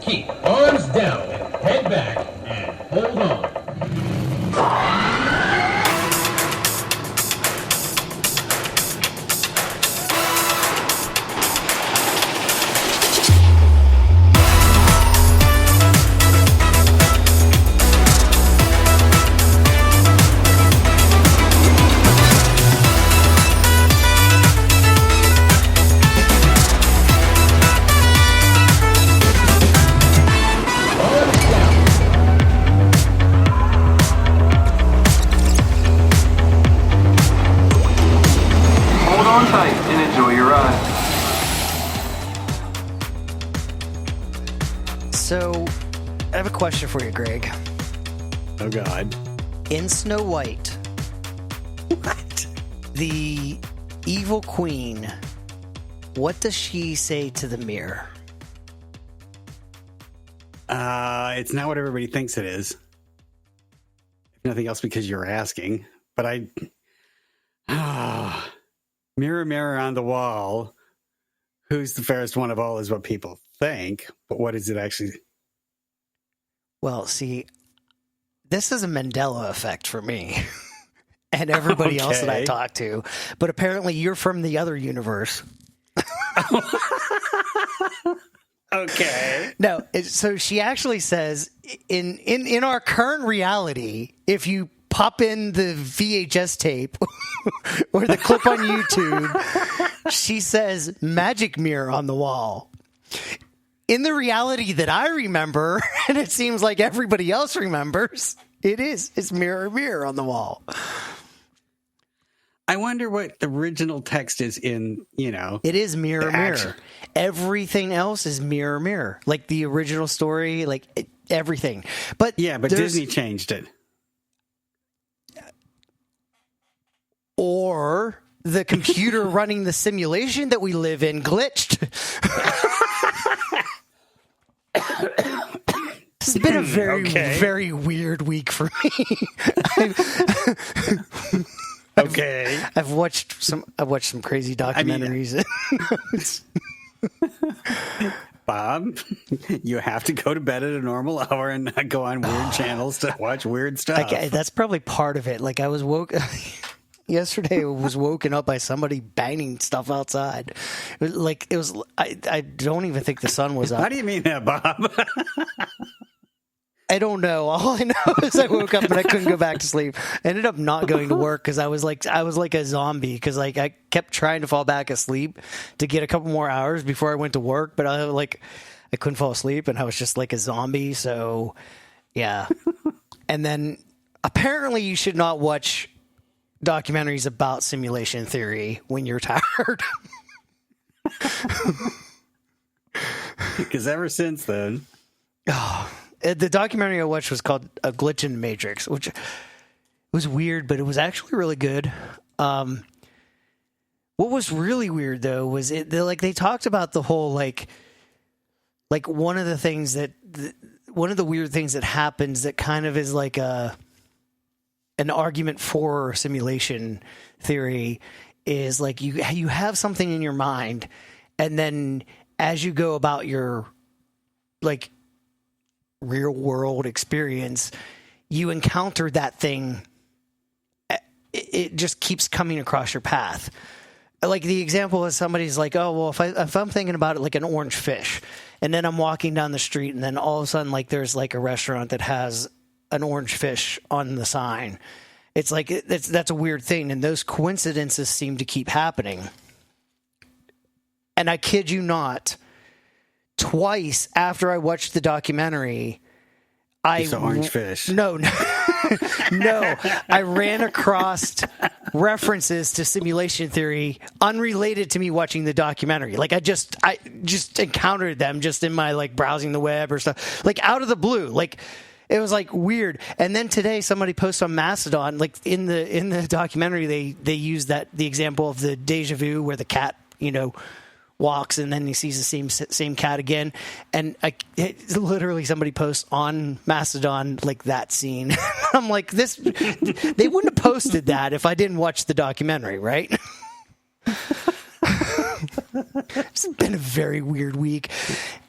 Keep arms down and head back and hold on. So, I have a question for you, Greg. Oh, God. In Snow White, What? the evil queen, what does she say to the mirror? It's not what everybody thinks it is. If nothing else, because you're asking. But mirror, mirror on the wall, who's the fairest one of all is what people think. But what is it actually? Well, see, this is a Mandela effect for me and everybody else that I talk to. But apparently you're from the other universe. Okay. No, so she actually says in our current reality, if you pop in the VHS tape or the clip on YouTube, she says magic mirror on the wall. In the reality that I remember, and it seems like everybody else remembers, it's mirror, mirror on the wall. I wonder what the original text is in, It is mirror, mirror. Everything else is mirror, mirror. Like the original story, like everything. But yeah, but Disney changed it. Or the computer running the simulation that we live in glitched. It's been a very weird week for me. Okay. I've watched some crazy documentaries. Bob, you have to go to bed at a normal hour and not go on weird channels to watch weird stuff. That's probably part of it. Like I was yesterday, I was woken up by somebody banging stuff outside. I don't even think the sun was up. How do you mean that, Bob? I don't know. All I know is I woke up and I couldn't go back to sleep. I ended up not going to work because I was like a zombie because I kept trying to fall back asleep to get a couple more hours before I went to work, but I couldn't fall asleep and I was just like a zombie. So yeah. And then apparently you should not watch documentaries about simulation theory when you're tired. Because ever since then. The documentary I watched was called A Glitch in the Matrix, which was weird, but it was actually really good. What was really weird, though, was they talked about the whole, like one of the weird things that happens that kind of is like an argument for simulation theory is like you have something in your mind, and then as you go about your, like, real world experience, you encounter that thing. It just keeps coming across your path. Like the example is somebody's like, oh, well, if I'm thinking about it like an orange fish, and then I'm walking down the street and then all of a sudden, like there's like a restaurant that has an orange fish on the sign. It's like, that's a weird thing. And those coincidences seem to keep happening. And I kid you not, twice after I watched the documentary, It's an orange fish. No. I ran across references to simulation theory unrelated to me watching the documentary. Like I just encountered them just in my like browsing the web or stuff, like out of the blue. Like it was like weird. And then today somebody posted on Mastodon, like in the documentary, they use the example of the deja vu where the cat, walks and then he sees the same cat again, and literally somebody posts on Mastodon like that scene. I'm like, they wouldn't have posted that if I didn't watch the documentary, right? It's been a very weird week,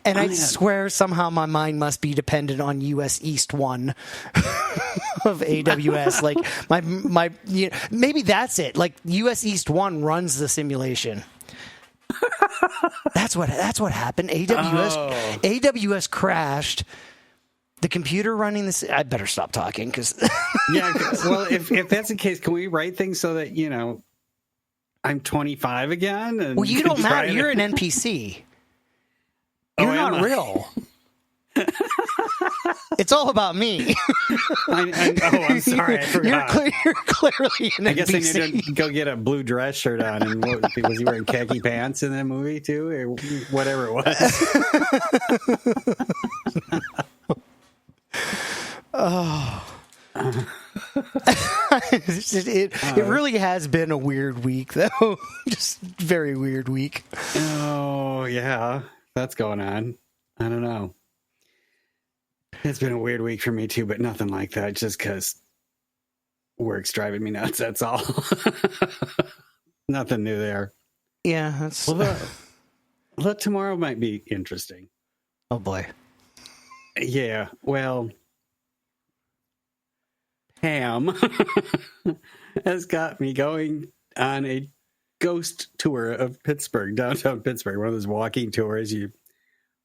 And I swear somehow my mind must be dependent on US East 1 of AWS. Like my maybe that's it. Like US East 1 runs the simulation. That's what happened. AWS crashed. The computer running this. I better stop talking because. Yeah. Well, if that's the case, can we write things so that I'm 25 again? And well, you don't matter. You're an NPC. You're not real. It's all about me. I'm sorry. I forgot. You're clearly an NPC. I guess I need to go get a blue dress shirt on. And was he wearing khaki pants in that movie too, or whatever it was? Oh. It really has been a weird week, though. Just very weird week. Oh, yeah. That's going on. I don't know. It's been a weird week for me, too, but nothing like that. Just because work's driving me nuts. That's all. Nothing new there. Yeah, that's... Well, tomorrow might be interesting. Oh, boy. Yeah, well... Pam has got me going on a ghost tour of Pittsburgh, downtown Pittsburgh. One of those walking tours. You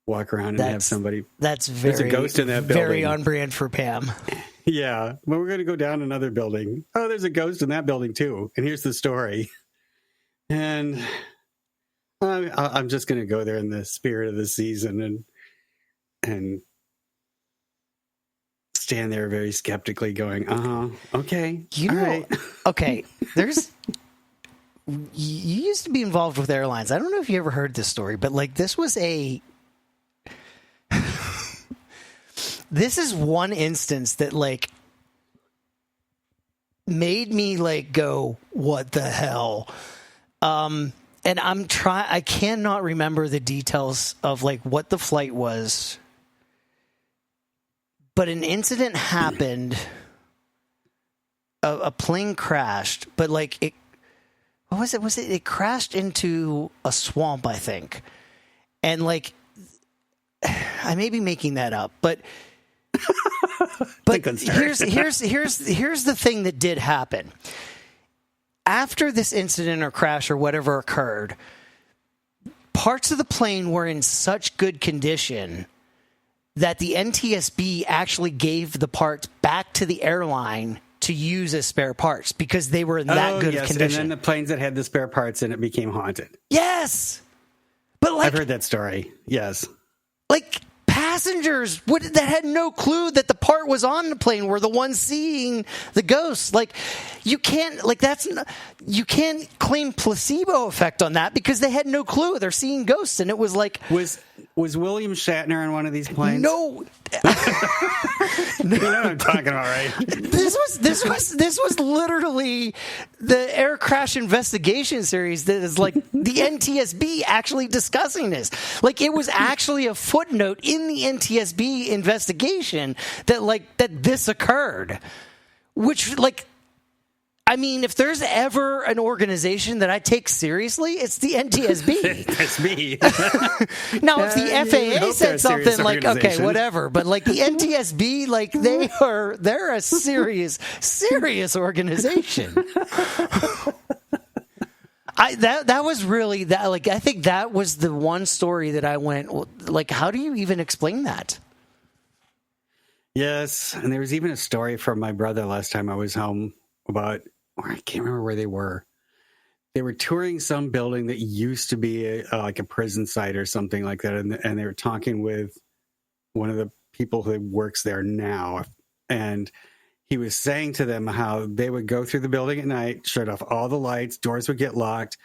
walk around and have somebody. There's a ghost in that building. Very on brand for Pam. Yeah. Well, we're going to go down another building. Oh, there's a ghost in that building too. And here's the story. And I'm just going to go there in the spirit of the season and stand there very skeptically going, okay. Right. Okay, you used to be involved with airlines. I don't know if you ever heard this story, but like this is one instance that like made me like go, what the hell? And I cannot remember the details of like what the flight was. But an incident happened. A plane crashed, but like it. What was it? It crashed into a swamp, I think. And like, I may be making that up, but here's the thing that did happen. After this incident or crash or whatever occurred, parts of the plane were in such good condition that the NTSB actually gave the parts back to the airline to use as spare parts because they were in that good of condition. And then the planes that had the spare parts in it became haunted. Yes. But like, I've heard that story. Yes. Like passengers that had no clue that the part was on the plane were the ones seeing the ghosts. Like you can't claim placebo effect on that because they had no clue. They're seeing ghosts, and it was like was William Shatner on one of these planes? No. You know what I'm talking about, right? This was literally the air crash investigation series that is like the NTSB actually discussing this. Like it was actually a footnote in the NTSB investigation that this occurred. Which like I mean, if there's ever an organization that I take seriously, it's the NTSB. That's me. Now, if the FAA said something like, okay, whatever, but like the NTSB, like they're a serious organization. That was really that. Like, I think that was the one story that I went, like, how do you even explain that? Yes, and there was even a story from my brother last time I was home about, or I can't remember where they were. They were touring some building that used to be like a prison site or something like that, and they were talking with one of the people who works there now, and he was saying to them how they would go through the building at night, shut off all the lights, doors would get locked,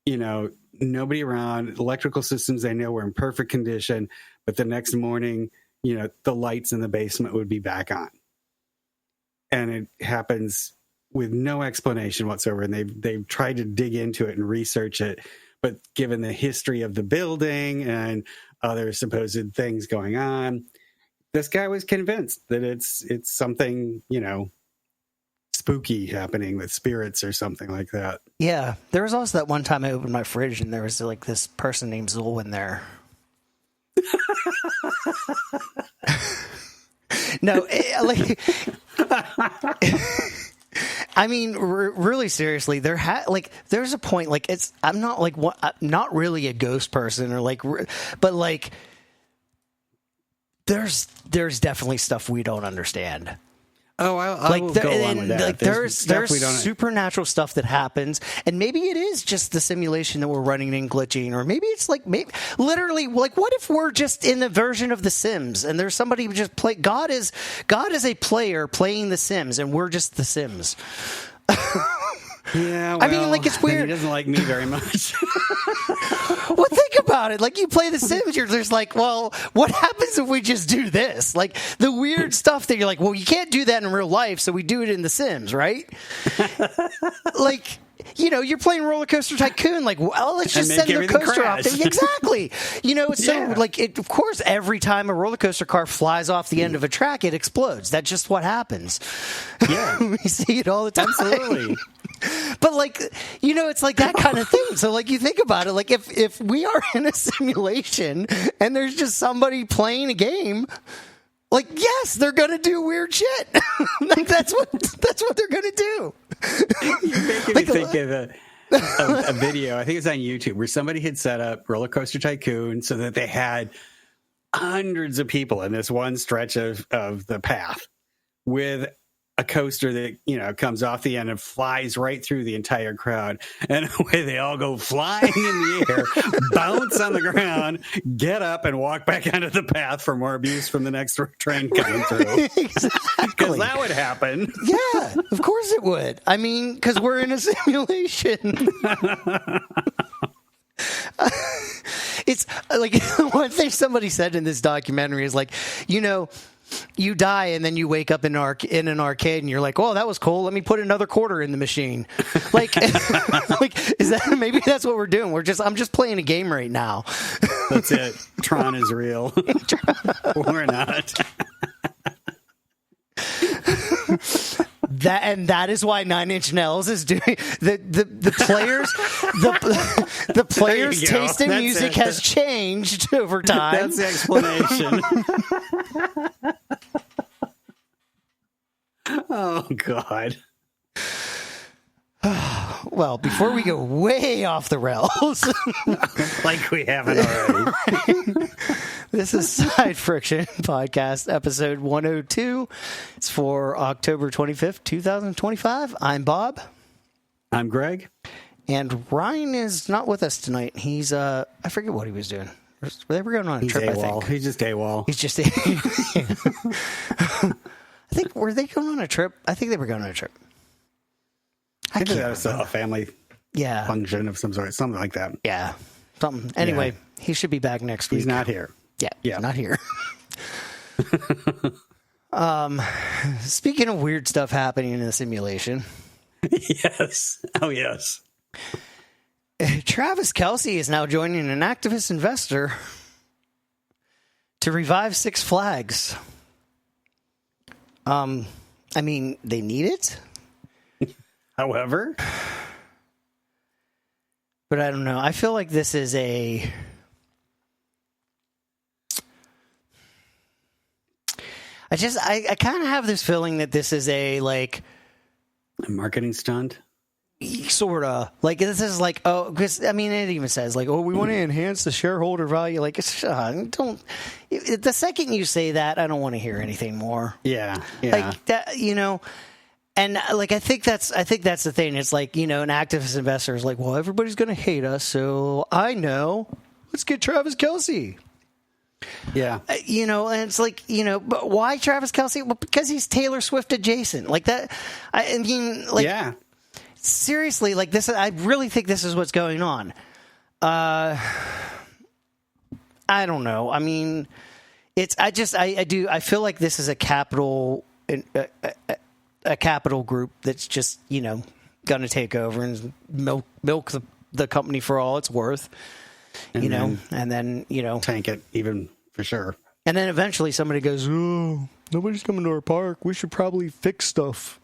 nobody around, electrical systems they know were in perfect condition, but the next morning, the lights in the basement would be back on. And it happens with no explanation whatsoever. And they've tried to dig into it and research it. But given the history of the building and other supposed things going on, this guy was convinced that it's something, spooky happening with spirits or something like that. Yeah. There was also that one time I opened my fridge and there was like this person named Zool in there. No, like, I mean, really seriously, there's a point, like, I'm not like, I'm not really a ghost person or like, but like, there's definitely stuff we don't understand. Oh, I will go along with that. Like, there's supernatural stuff that happens, and maybe it is just the simulation that we're running and glitching, or maybe it's like literally, like, what if we're just in a version of The Sims and there's somebody who just play? God is a player playing The Sims, and we're just The Sims. Yeah, well, I mean, like, it's weird. He doesn't like me very much. Well, think about it. Like, you play The Sims, you're just like, well, what happens if we just do this? Like, the weird stuff that you're like, well, you can't do that in real life, so we do it in The Sims, right? Like, you know, you're playing Roller Coaster Tycoon, like, well, let's just send the coaster off there. Exactly. You know, it's so, like, of course, every time a roller coaster car flies off the end of a track, it explodes. That's just what happens. Yeah. We see it all the time. Absolutely. But, like, you know, it's like that kind of thing. So, like, you think about it, like, if we are in a simulation and there's just somebody playing a game, like, yes, they're gonna do weird shit. Like, that's what they're gonna do. You're making me think of a video. I think it's on YouTube where somebody had set up Roller Coaster Tycoon so that they had hundreds of people in this one stretch of the path with a coaster that, you know, comes off the end and flies right through the entire crowd. And away they all go flying in the air, bounce on the ground, get up and walk back onto the path for more abuse from the next train coming through. Exactly. Because that would happen. Yeah, of course it would. I mean, because we're in a simulation. It's like one thing somebody said in this documentary is like, you know, you die and then you wake up in an arcade and you're like, oh, that was cool. Let me put another quarter in the machine. Like, like, is that, maybe that's what we're doing. I'm just playing a game right now. That's it. Tron is real. We're not. That is why Nine Inch Nails is doing the players the players' taste in music has changed over time. That's the explanation. Oh God. Well, before we go way off the rails, like we haven't already. This is Side Friction Podcast, episode 102. It's for October 25th, 2025. I'm Bob. I'm Greg. And Ryan is not with us tonight. He's, I forget what he was doing. They were going on a trip, AWOL. I think. He's just AWOL. He's just I think, were they going on a trip? I think they were going on a trip. I think that was a family function of some sort, something like that. Yeah, something. Anyway, he should be back next week. He's not here. Yeah, not here. Speaking of weird stuff happening in the simulation. Yes. Oh, yes. Travis Kelce is now joining an activist investor to revive Six Flags. I mean, they need it. However, but I don't know. I feel like this is a I kind of have this feeling that this is a marketing stunt. Sort of like this is like, oh, because I mean it even says like, oh, we want to enhance the shareholder value. Like, don't. The second you say that, I don't want to hear anything more. Yeah. Like that, you know. And like I think that's the thing. It's like, you know, an activist investor is like, well, everybody's going to hate us, so I know. Let's get Travis Kelce. Yeah. You know, and it's like, you know, but why Travis Kelce? Well, because he's Taylor Swift adjacent. Like that. I mean, like, yeah. Seriously, like this. I really think this is what's going on. I don't know. I mean, it's. I feel like this is a capital. A capital group that's just, you know, going to take over and milk the company for all it's worth, and then, you know, tank it even for sure. And then eventually somebody goes, oh, nobody's coming to our park. We should probably fix stuff.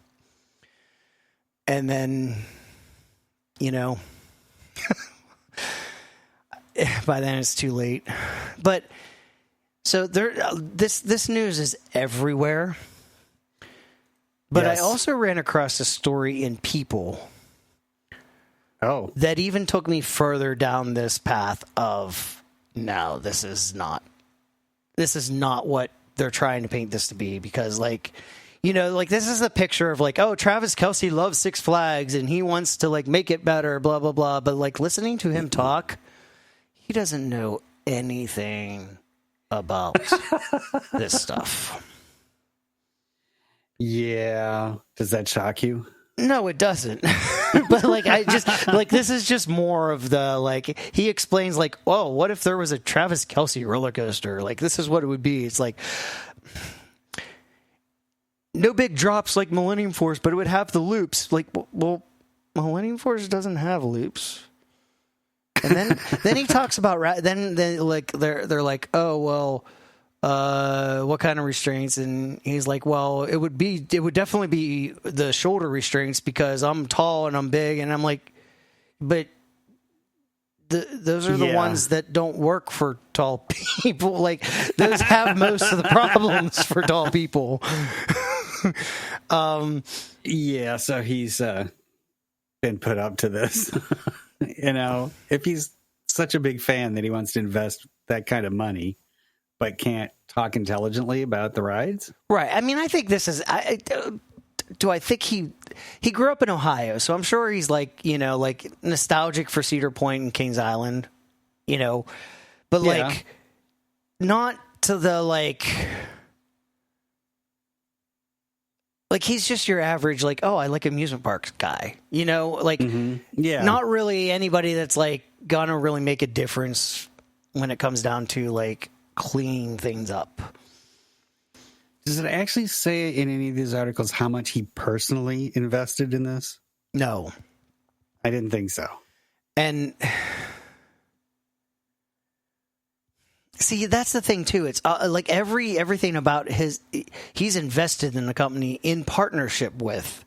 And then, you know, by then it's too late. But So this news is everywhere. But Yes. I also ran across a story in People that even took me further down this path of, no, this is not what they're trying to paint this to be, because like, you know, like this is a picture of like, oh, Travis Kelce loves Six Flags and he wants to like make it better, blah, blah, blah. But like listening to him talk, he doesn't know anything about this stuff. Yeah. Does that shock you? No, it doesn't. But like, I just like, this is just more of the, like, he explains like, oh, what if there was a Travis Kelce roller coaster? Like, this is what it would be. It's like, no big drops like Millennium Force, but it would have the loops. Like, well, Millennium Force doesn't have loops. And then he talks about, then like, they're like, oh, well, what kind of restraints? And he's like, well, it would definitely be the shoulder restraints because I'm tall and I'm big. And I'm like, but those are the ones that don't work for tall people. Like, those have most of the problems for tall people. Yeah, so he's been put up to this. You know, if he's such a big fan that he wants to invest that kind of money, but can't talk intelligently about the rides? Right. I mean, I think this is... I think he grew up in Ohio, so I'm sure he's like, you know, like nostalgic for Cedar Point and Kings Island, you know, but like not to the like he's just your average, like, oh, I like amusement parks guy, you know, like not really anybody that's like gonna really make a difference when it comes down to like cleaning things up. Does it actually say in any of these articles how much he personally invested in this? No. I didn't think so. And see, that's the thing too. It's like everything about he's invested in the company in partnership with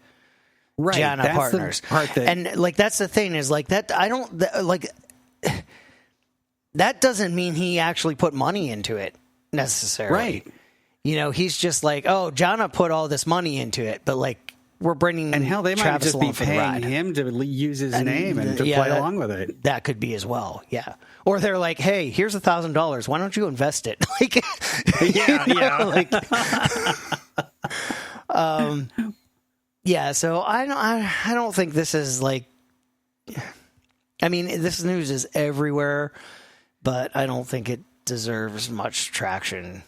Jana that's Partners. The part that, and like, that's the thing is like that. I don't like, that doesn't mean he actually put money into it necessarily. Right. You know, he's just like, oh, Jana put all this money into it, but like, we're bringing and hell, they might Travis just be along for the paying ride. him to use his name and to play along with it. That could be as well, yeah. Or they're like, hey, here's $1,000. Why don't you invest it? Like, yeah. So I don't think this is like. I mean, this news is everywhere, but I don't think it deserves much traction.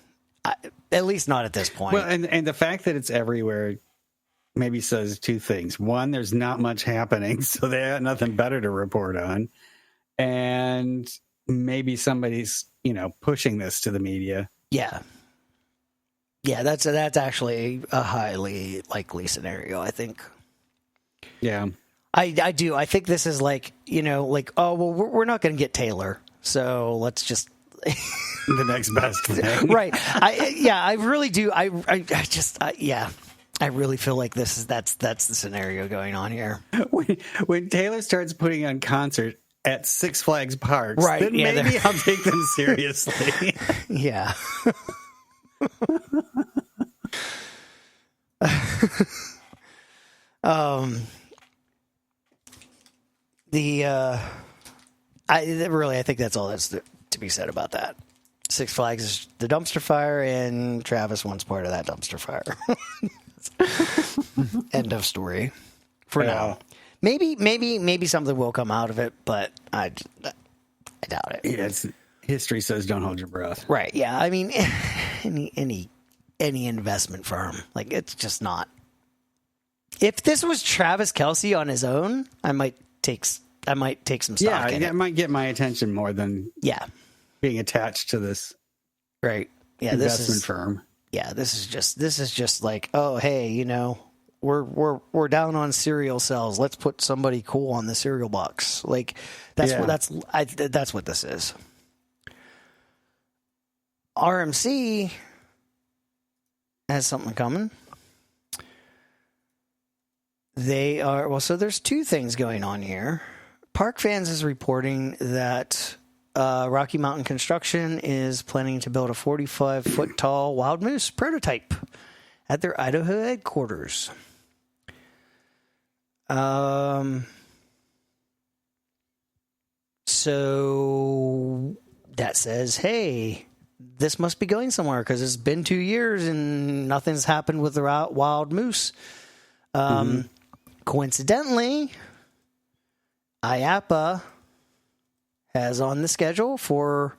At least not at this point. Well, and the fact that it's everywhere maybe says two things. One, there's not much happening, so they have nothing better to report on. And maybe somebody's, you know, pushing this to the media. Yeah. Yeah, that's actually a highly likely scenario, I think. Yeah. I do. I think this is like, you know, like, oh, well, we're not going to get Taylor, so let's just... The next best thing. Right. I really do. I really feel like that's the scenario going on here. When Taylor starts putting on concert at Six Flags Parks, right, then maybe I'll take them seriously. Yeah. I think that's all that's to be said about that. Six Flags is the dumpster fire, and Travis wants part of that dumpster fire. End of story. For now, maybe something will come out of it, but I doubt it. Yeah, history says don't hold your breath. Right? Yeah. I mean, any investment firm, like, it's just not. If this was Travis Kelce on his own, I might take some stock in it. Yeah, it might get my attention more than being attached to this investment firm. Yeah, this is just like, oh, hey, you know, we're down on cereal sales. Let's put somebody cool on the cereal box. Like, that's what this is. RMC has something coming. So there's two things going on here. Park Fans is reporting that Rocky Mountain Construction is planning to build a 45-foot tall wild moose prototype at their Idaho headquarters. So that says, hey, this must be going somewhere because it's been 2 years and nothing's happened with the wild moose. Coincidentally, IAPA has on the schedule for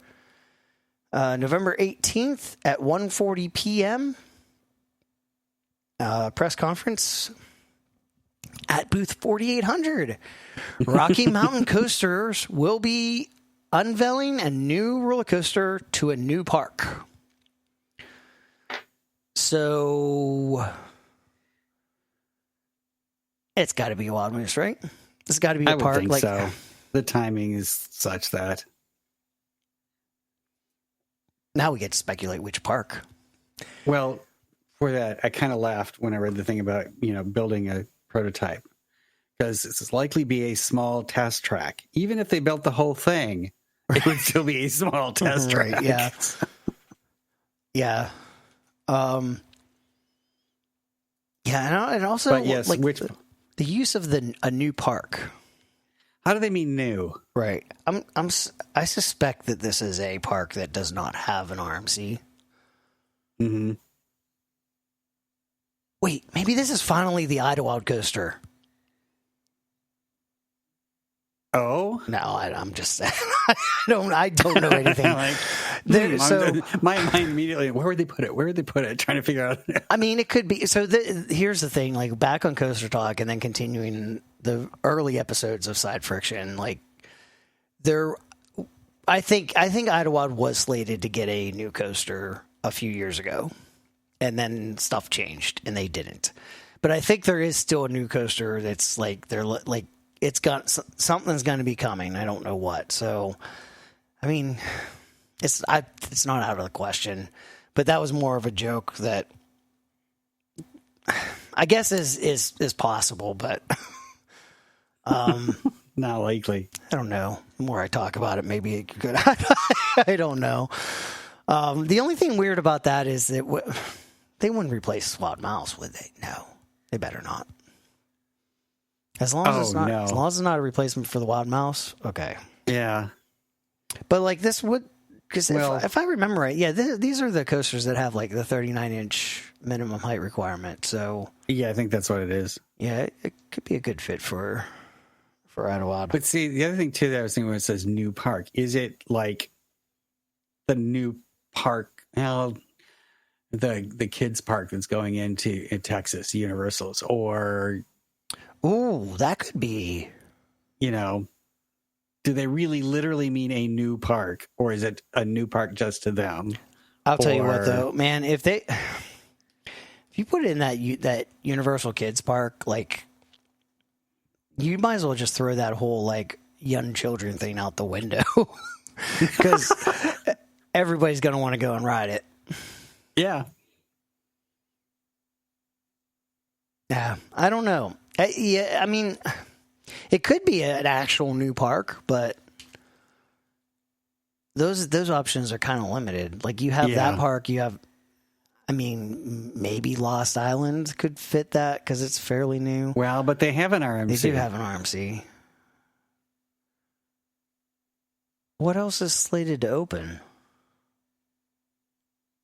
November 18th at 1:40 p.m. Press conference at booth 4800. Rocky Mountain Coasters will be unveiling a new roller coaster to a new park. So it's got to be a Wild Moose, right? It's got to be a I would park. think so. The timing is such that. Now we get to speculate which park. Well, for that, I kind of laughed when I read the thing about, building a prototype. Because it's likely be a small test track. Even if they built the whole thing, it would still be a small test track. Right, yeah. Yeah. And also, but yes, the use of a new park. How do they mean new? Right. I suspect that this is a park that does not have an RMC. Mm-hmm. Wait, maybe this is finally the Idlewild coaster. Oh no, I'm just I don't know anything. My mind immediately. Where would they put it? Where would they put it? Trying to figure out. I mean, it could be. So here's the thing: like back on Coaster Talk, and then continuing the early episodes of Side Friction, like I think Idlewild was slated to get a new coaster a few years ago, and then stuff changed, and they didn't. But I think there is still a new coaster that's like they're like. It's got something's going to be coming. I don't know what. So, I mean, it's not out of the question. But that was more of a joke that I guess is possible, but not likely. I don't know. The more I talk about it, maybe it could. I don't know. The only thing weird about that is that they wouldn't replace Wild Mouse, would they? No, they better not. As long as it's not a replacement for the Wild Mouse, okay. Yeah. But like this would, because if I remember right, yeah, these are the coasters that have like the 39-inch minimum height requirement. So yeah, I think that's what it is. Yeah, it could be a good fit for Idlewild. But see, the other thing too that I was thinking when it says new park, is it like the new park? Well, the kids park that's going in Texas, Universal's, or. Ooh, that could be. Do they really literally mean a new park, or is it a new park just to them? I'll tell you what, though, man, if you put it in that Universal Kids Park, like, you might as well just throw that whole like young children thing out the window because everybody's going to want to go and ride it. Yeah. Yeah, I don't know. Yeah, I mean, it could be an actual new park, but those options are kind of limited. Like you have that park, you have, I mean, maybe Lost Island could fit that because it's fairly new. Well, but they have an RMC. They do have an RMC. What else is slated to open?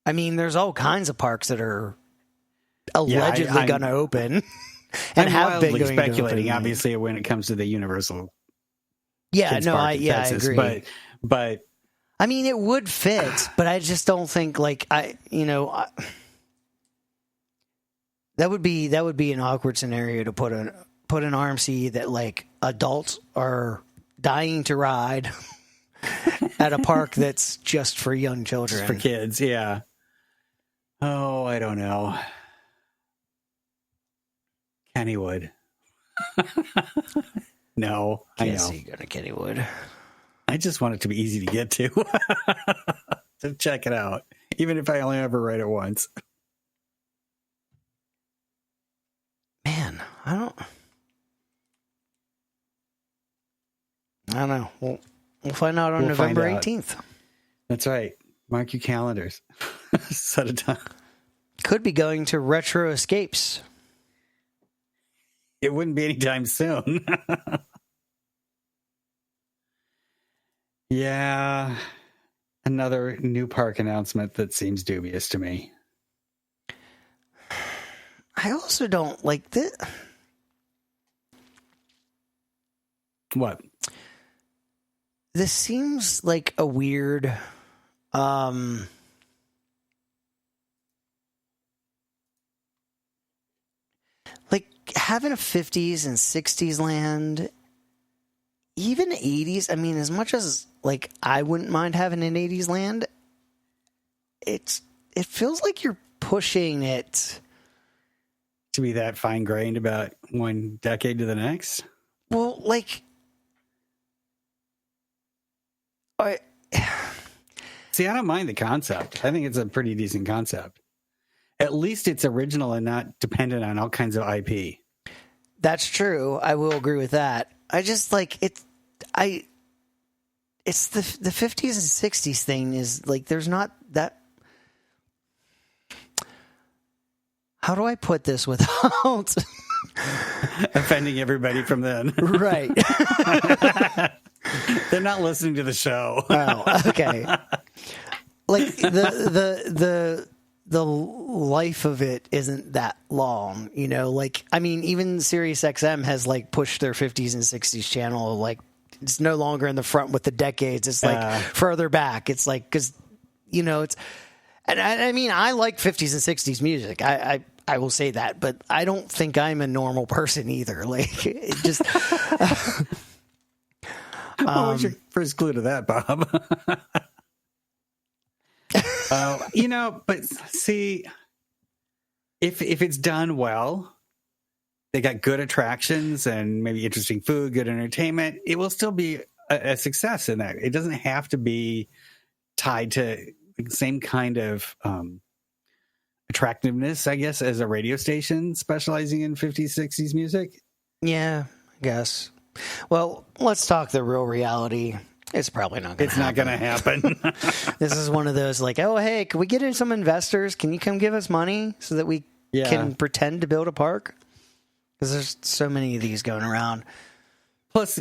I mean, there's all kinds of parks that are allegedly going to open. And I'm have been wildly going speculating, to obviously, when it comes to the Universal. Yeah, Kids no, Park I in Texas, agree. But I mean, it would fit, but I just don't think like that would be an awkward scenario to put an RMC that like adults are dying to ride at a park that's just for young children, for kids. Yeah. Oh, I don't know. Kennywood. No, I know. Can't see go to Kennywood. I just want it to be easy to get to. To check it out, even if I only ever ride it once. Man, I don't know. Well, We'll find out on We'll find November out. 18th. That's right. Mark your calendars. Set a time. Could be going to Retro Escapes. It wouldn't be anytime soon. Yeah. Another new park announcement that seems dubious to me. I also don't like this. What? This seems like a weird, like having a 50s and 60s land, even 80s. I mean, as much as like I wouldn't mind having an 80s land, it feels like you're pushing it To be that fine grained about one decade to the next? well, like See, I don't mind the concept. I think it's a pretty decent concept. At least it's original and not dependent on all kinds of IP. That's true. I will agree with that. I just like it. It's the 50s and 60s thing is like there's not that. How do I put this without Offending everybody from then. right? They're not listening to the show. Oh, okay. Like the life of it isn't that long, you know. Like I mean, even Sirius XM has like pushed their 50s and 60s channel. Like it's no longer in the front with the decades. It's like further back. It's like because you know it's. And I mean, I like 50s and 60s music. I will say that, but I don't think I'm a normal person either. Like it just. What was your first clue to that, Bob? You know, but see, if it's done well, they got good attractions and maybe interesting food, good entertainment, it will still be a success in that. It doesn't have to be tied to the same kind of attractiveness, I guess, as a radio station specializing in 50s, 60s music. Yeah, I guess. Well, let's talk the real reality. It's probably not going to happen. It's not going to happen. This is one of those like, oh, hey, can we get in some investors? Can you come give us money so that we can pretend to build a park? Because there's so many of these going around. Plus,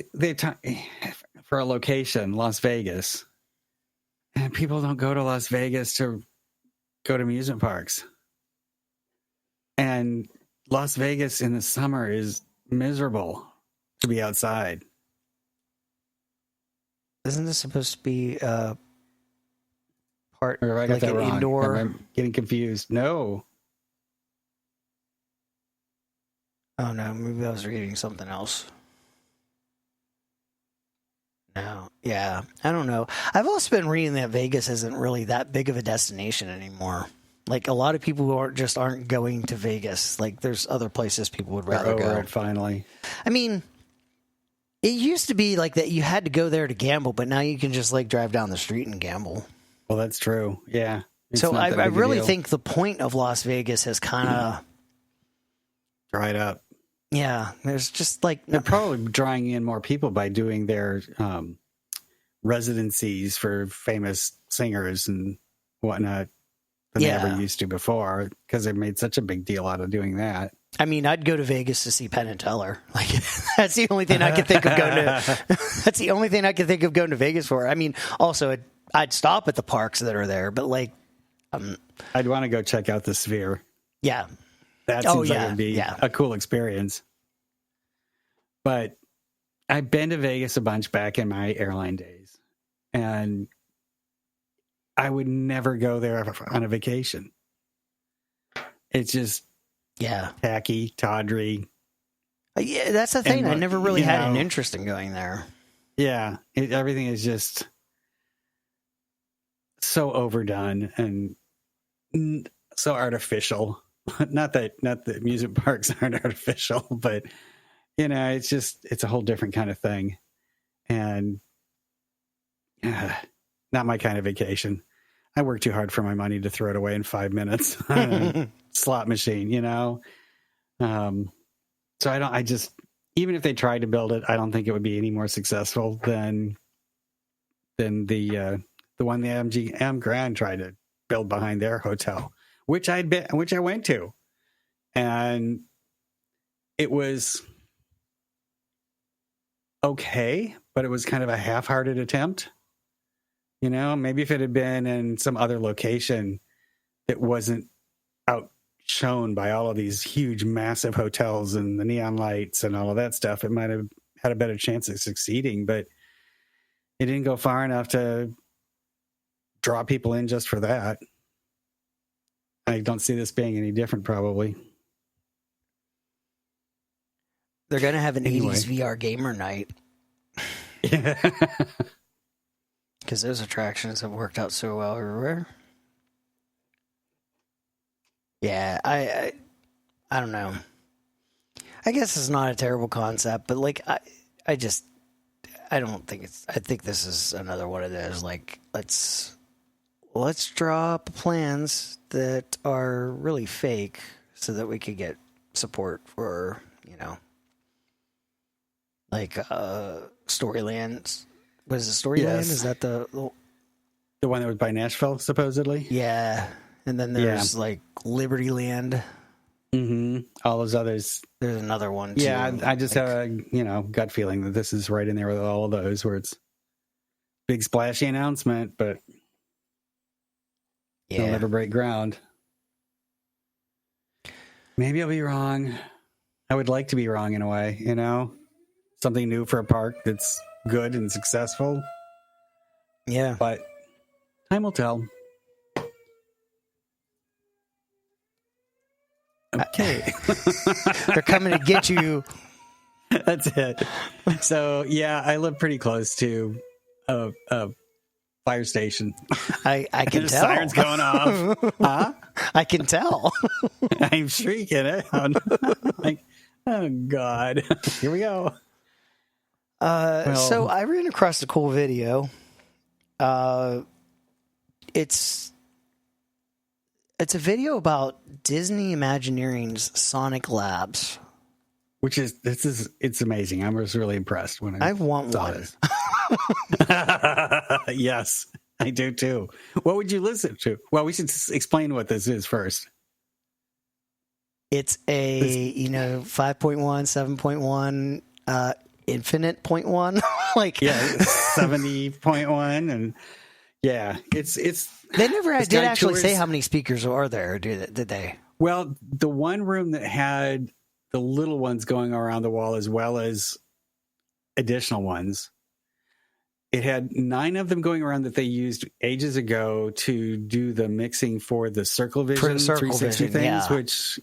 for a location, Las Vegas. And people don't go to Las Vegas to go to amusement parks. And Las Vegas in the summer is miserable to be outside. Isn't this supposed to be part Or I got like that an wrong. indoor? I'm getting confused. No. Oh no, maybe I was reading something else. No, yeah, I don't know. I've also been reading that Vegas isn't really that big of a destination anymore. Like a lot of people who aren't going to Vegas. Like there's other places people would rather Over go. it finally. I mean, it used to be like that. You had to go there to gamble, but now you can just like drive down the street and gamble. Well, that's true. Yeah. It's So not that I big a really deal. think the point of Las Vegas has kind of Dried up. yeah. There's just like They're probably drawing in more people by doing their residencies for famous singers and whatnot than they ever used to before, because they made such a big deal out of doing that. I mean, I'd go to Vegas to see Penn and Teller. Like that's the only thing I can think of going to. That's the only thing I can think of going to Vegas for. I mean, also I'd stop at the parks that are there, but like, I'd want to go check out the Sphere. yeah, That seems like it would be a cool experience. But I've been to Vegas a bunch back in my airline days, and I would never go there on a vacation. It's just tacky, tawdry. Yeah, that's the thing. And, I never really had an know, interest in going there. Yeah, everything is just so overdone and so artificial. Not that amusement parks aren't artificial, but you know, it's a whole different kind of thing, and not my kind of vacation. I work too hard for my money to throw it away in 5 minutes on a slot machine, you know? So even if they tried to build it, I don't think it would be any more successful than than the one the MGM Grand tried to build behind their hotel, which I went to, and it was okay, but it was kind of a half-hearted attempt. Maybe if it had been in some other location that wasn't outshone by all of these huge, massive hotels and the neon lights and all of that stuff, it might have had a better chance of succeeding, but it didn't go far enough to draw people in just for that. I don't see this being any different, probably. They're going to have an 80s VR gamer night. Yeah. Because those attractions have worked out so well everywhere. Yeah, I don't know. I guess it's not a terrible concept, but like I don't think it's. I think this is another one of those. Like let's draw up plans that are really fake, so that we could get support for like Storyland. Was it Storyland? Yes. Is that the one that was by Nashville, supposedly? Yeah. And then there's like Liberty Land. Mm-hmm. All those others. There's another one too. Yeah, I just have a gut feeling that this is right in there with all of those, where it's big splashy announcement, but they'll never break ground. Maybe I'll be wrong. I would like to be wrong in a way, something new for a park that's good and successful. Yeah. But time will tell. Okay. They're coming to get you. That's it. So, yeah, I live pretty close to a fire station. I can tell. Sirens going off. Huh? I can tell. I'm shrieking it. Like, oh, God. Here we go. So I ran across a cool video. It's a video about Disney Imagineering's Sonic Labs, which is it's amazing. I was really impressed when I want saw one. This. Yes, I do too. What would you listen to? Well, we should explain what this is first. It's a 5.1, 7.1, infinite 0.1, like 70.1, and yeah, it's. They never did actually say how many speakers are there, did they? Well, the one room that had the little ones going around the wall as well as additional ones, it had 9 of them going around that they used ages ago to do the mixing for the Circle Vision 360 things,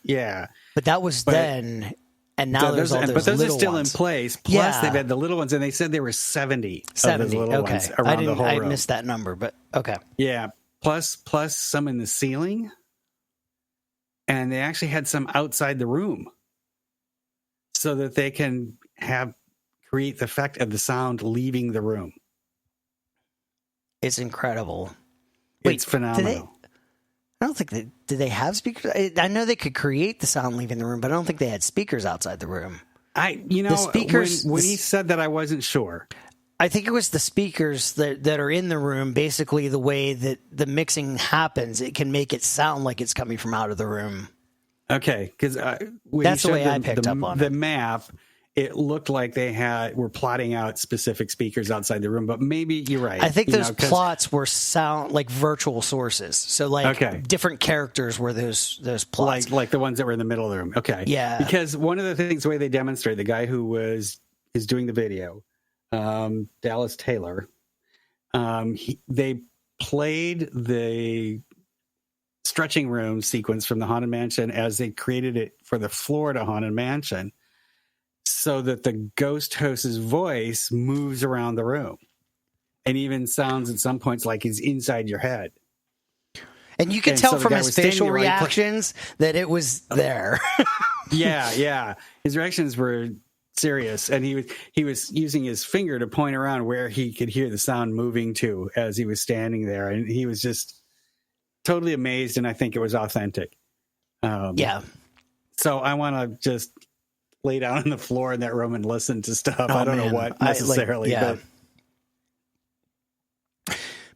yeah. which, But that was then, and now there's all those but those are still ones. In place. Plus, they've had the little ones, and they said there were 70 of those little ones around the whole room. I missed that number, but okay. Yeah, plus some in the ceiling, and they actually had some outside the room so that they can create the effect of the sound leaving the room. It's incredible. It's phenomenal. I don't think did they have speakers? I know they could create the sound leaving the room, but I don't think they had speakers outside the room. The speakers, when he said that, I wasn't sure. I think it was the speakers that are in the room. Basically, the way that the mixing happens, it can make it sound like it's coming from out of the room. Okay, because that's the way I picked up on the map. It looked like they were plotting out specific speakers outside the room, but maybe you're right. I think those plots were sound like virtual sources. So different characters were those plots. Like the ones that were in the middle of the room. Okay. Yeah. Because one of the things, the way they demonstrate, the guy who is doing the video, Dallas Taylor, they played the stretching room sequence from the Haunted Mansion as they created it for the Florida Haunted Mansion, so that the ghost host's voice moves around the room and even sounds at some points like he's inside your head. And you could tell from his facial reactions that it was there. Yeah. His reactions were serious, and he was using his finger to point around where he could hear the sound moving to as he was standing there, and he was just totally amazed, and I think it was authentic. Yeah. So I want to just lay down on the floor in that room and listen to stuff. I don't know what necessarily, but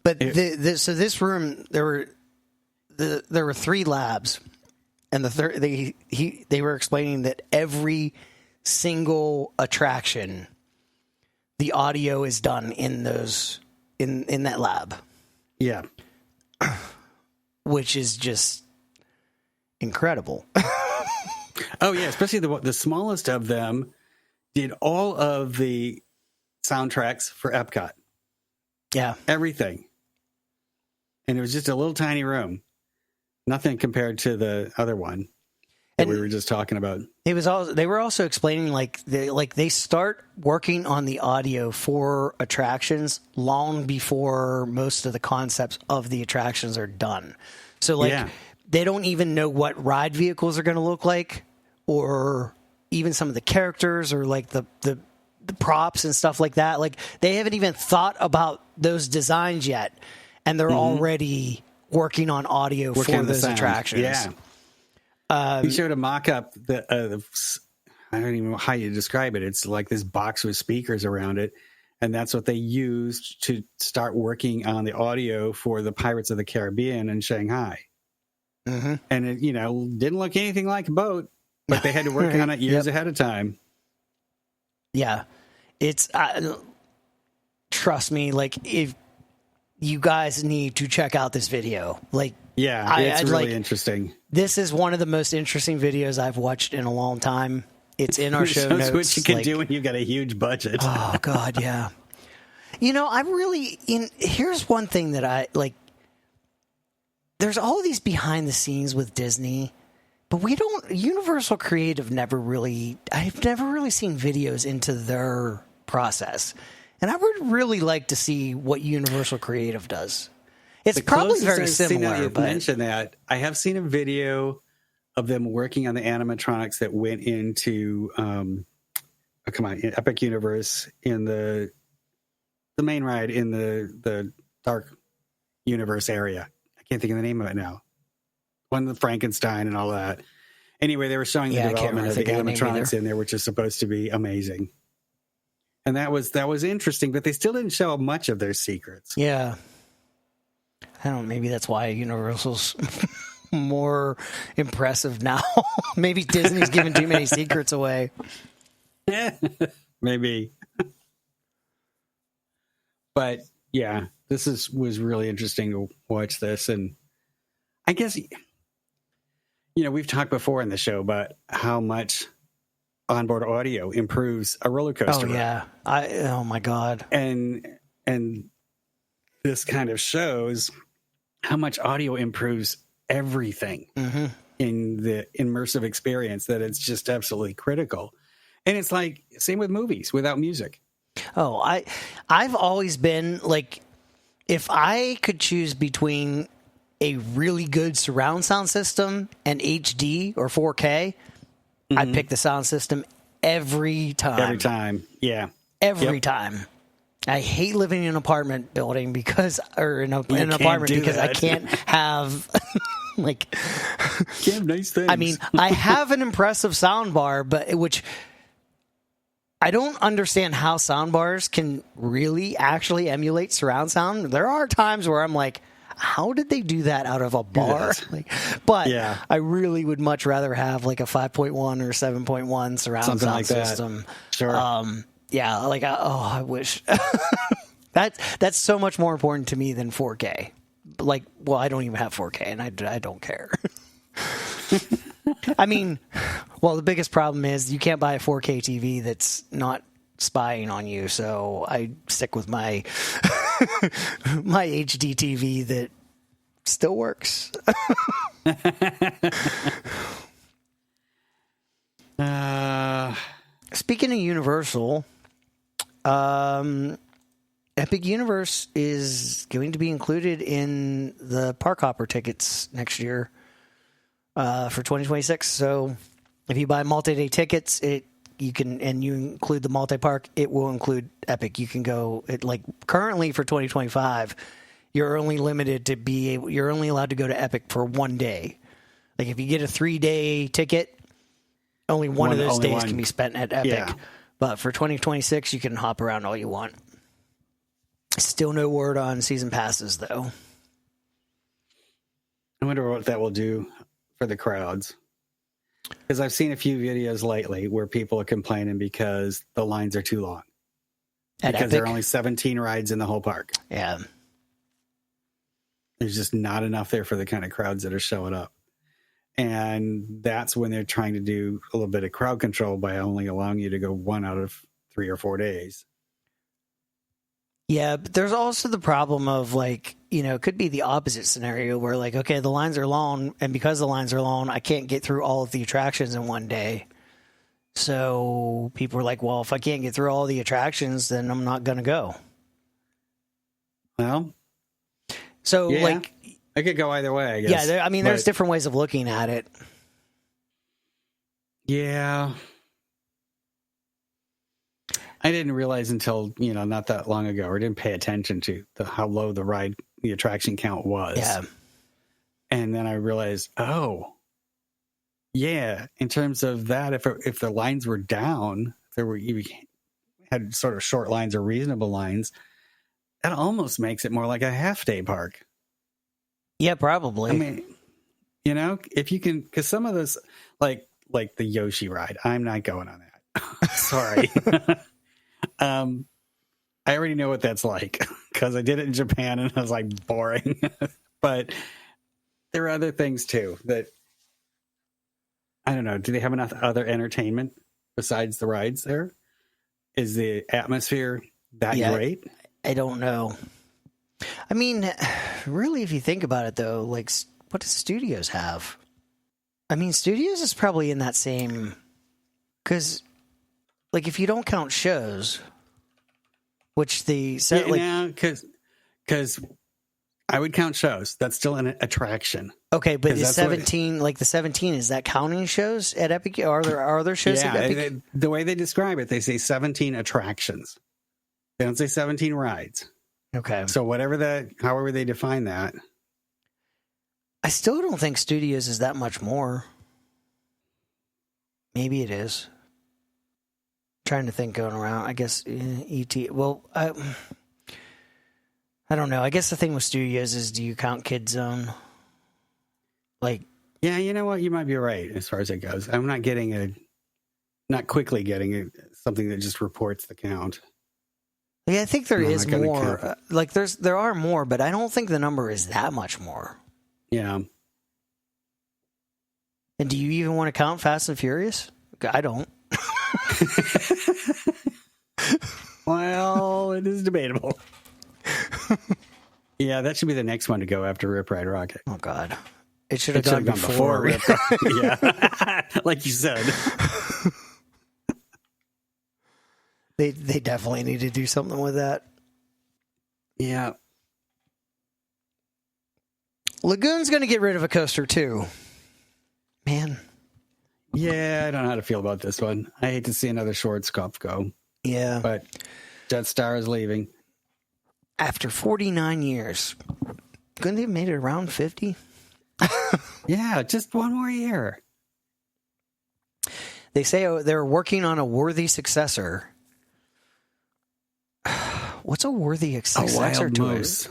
But so this room, there were 3 labs, and the third they were explaining that every single attraction, the audio is done in that lab. Yeah. Which is just incredible. Oh yeah, especially the smallest of them did all of the soundtracks for Epcot. Yeah, everything, and it was just a little tiny room. Nothing compared to the other one that we were just talking about. They were also explaining they start working on the audio for attractions long before most of the concepts of the attractions are done. So they don't even know what ride vehicles are going to look like, or even some of the characters, or like the props and stuff like that. Like, they haven't even thought about those designs yet, and they're already working on audio for those attractions. Yeah. He showed a mock-up that I don't even know how you describe it. It's like this box with speakers around it, and that's what they used to start working on the audio for the Pirates of the Caribbean in Shanghai. Mm-hmm. And it, didn't look anything like a boat, but they had to work on it years ahead of time. Yeah, it's trust me. Like, if you guys need to check out this video, it's really interesting. This is one of the most interesting videos I've watched in a long time. It's in our show notes. What you can do when you've got a huge budget. Oh God, yeah. Here's one thing that I like. There's all these behind the scenes with Disney, but Universal Creative I've never really seen videos into their process. And I would really like to see what Universal Creative does. It's probably very similar. But mention that, I have seen a video of them working on the animatronics that went into Epic Universe in the main ride in the Dark Universe area. I can't think of the name of it now. One with Frankenstein and all that. Anyway, they were showing the development of the animatronics in there, which is supposed to be amazing. And that was interesting, but they still didn't show much of their secrets. Yeah. I don't know, maybe that's why Universal's more impressive now. Maybe Disney's giving too many secrets away. Yeah, maybe. But yeah, this was really interesting to watch this. And I guess, we've talked before in the show about how much onboard audio improves a roller coaster. Oh yeah. Oh my God. And this kind of shows how much audio improves everything in the immersive experience, that it's just absolutely critical. And it's like, same with movies without music. Oh, I've always been like, if I could choose between a really good surround sound system and HD or 4K, I'd pick the sound system every time. Every time, yeah. Every time. I hate living in an apartment building in an apartment because I can't have can't have nice things. I mean, I have an impressive sound bar, which I don't understand how sound bars can really actually emulate surround sound. There are times where I'm like, how did they do that out of a bar? I really would much rather have like a 5.1 or 7.1 surround sound system. Sure. I wish. That's so much more important to me than 4K. I don't even have 4K, and I don't care. I mean, the biggest problem is you can't buy a 4K TV that's not spying on you, so I stick with my my HD TV that still works. Speaking of Universal, Epic Universe is going to be included in the Park Hopper tickets next year for 2026. So if you buy multi-day tickets, you include the multi-park, it will include Epic. You can go currently for 2025, you're only allowed to go to Epic for 1 day. Like if you get a 3-day ticket, only one of those days can be spent at Epic. Yeah. But for 2026, you can hop around all you want. Still no word on season passes, though. I wonder what that will do for the crowds. Because I've seen a few videos lately where people are complaining because the lines are too long. Because there are only 17 rides in the whole park. Yeah. There's just not enough there for the kind of crowds that are showing up. And that's when they're trying to do a little bit of crowd control by only allowing you to go 1 out of 3 or 4 days. Yeah, but there's also the problem of, like, you know, it could be the opposite scenario where, like, okay, the lines are long, and because the lines are long, I can't get through all of the attractions in one day. So people are like, well, if I can't get through all the attractions, then I'm not going to go. Well, so, yeah, like, it could go either way, I guess. Yeah, there's different ways of looking at it. Yeah. I didn't realize until, not that long ago, or didn't pay attention to how low the attraction count was. Yeah. And then I realized, yeah, in terms of that, if the lines were down, you had sort of short lines or reasonable lines, that almost makes it more like a half-day park. Yeah, probably. I mean, if you can, because some of those, like the Yoshi ride, I'm not going on that. Sorry. I already know what that's like because I did it in Japan and I was like, boring. But there are other things too that, I don't know. Do they have enough other entertainment besides the rides there? Is the atmosphere that great? I don't know. I mean, really, if you think about it, though, like, what does Studios have? I mean, Studios is probably in that same... Because, like, if you don't count shows, which the... because I would count shows. That's still an attraction. Okay, but the 17, is that counting shows at Epic? Are there shows at Epic? The way they describe it, they say 17 attractions. They don't say 17 rides. Okay. So however they define that. I still don't think Studios is that much more. Maybe it is. Trying to think going around. I guess E.T. Well, I don't know. I guess the thing with Studios is, do you count Kid Zone? Like, yeah, you know what? You might be right as far as it goes. I'm not quickly getting something that just reports the count. Yeah, I think there is more. There are more, but I don't think the number is that much more. Yeah. And do you even want to count Fast and Furious? I don't. Well, it is debatable. Yeah, that should be the next one to go after Rip Ride Rocket. Oh, God. It should have gone before. Yeah. Like you said. They definitely need to do something with that. Yeah. Lagoon's going to get rid of a coaster, too. Man. Yeah, I don't know how to feel about this one. I hate to see another Schwarzkopf go. Yeah. But Jetstar is leaving. After 49 years. Couldn't they have made it around 50? Yeah, just one more year. They say they're working on a worthy successor. What's a worthy successor to moose.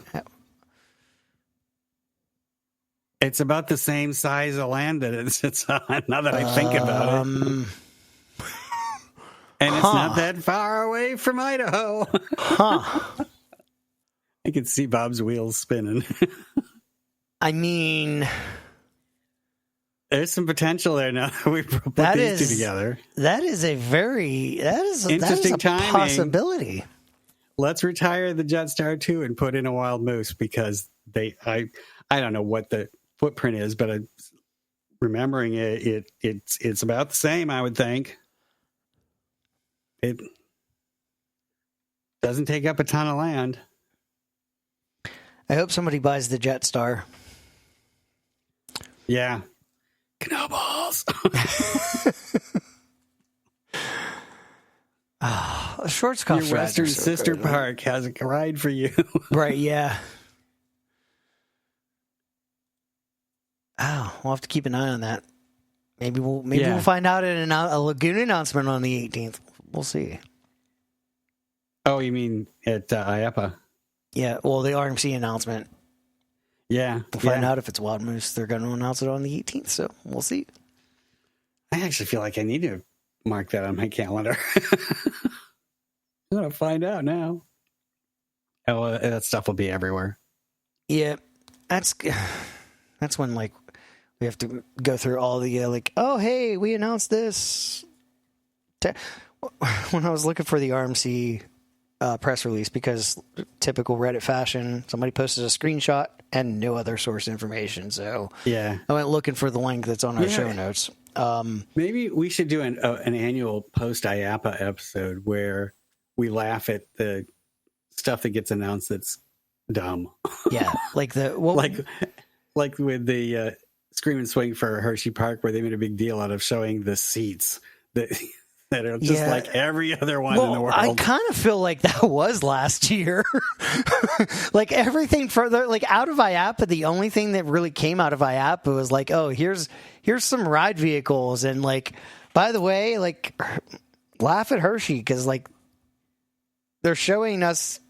It's about the same size of land that it sits on, now that I think about it. And it's not that far away from Idaho. I can see Bob's wheels spinning. I mean... There's some potential there now that we put these two together. That is a interesting timing. Possibility. Let's retire the Jetstar 2 and put in a Wild Moose because I don't know what the footprint is, but remembering it's about the same, I would think. It doesn't take up a ton of land. I hope somebody buys the Jetstar. Yeah. Knobbles. Schwarzkopf. Your Western Sister Park has a ride for you. Right, yeah. Oh, we'll have to keep an eye on that. Maybe we'll find out in a Lagoon announcement on the 18th. We'll see. Oh, you mean at IAPA? Yeah, well, the RMC announcement. Yeah. We'll find out if it's Wild Moose. They're going to announce it on the 18th, so we'll see. I actually feel like I need to mark that on my calendar. I'm going to find out now. Oh, that stuff will be everywhere. Yeah, that's when, like, we have to go through all the, like, oh, hey, we announced this. When I was looking for the RMC press release, because typical Reddit fashion, somebody posted a screenshot and no other source information. So yeah, I went looking for the link that's on our show notes. Maybe we should do an annual post IAPA episode where we laugh at the stuff that gets announced that's dumb. Yeah, like like with the Scream and Swing for Hershey Park, where they made a big deal out of showing the seats that are just like every other one in the world. I kind of feel like that was last year. Like everything further, like out of IAPA, the only thing that really came out of IAPA was like, oh, here's some ride vehicles, and like, by the way, like, laugh at Hershey because like they're showing us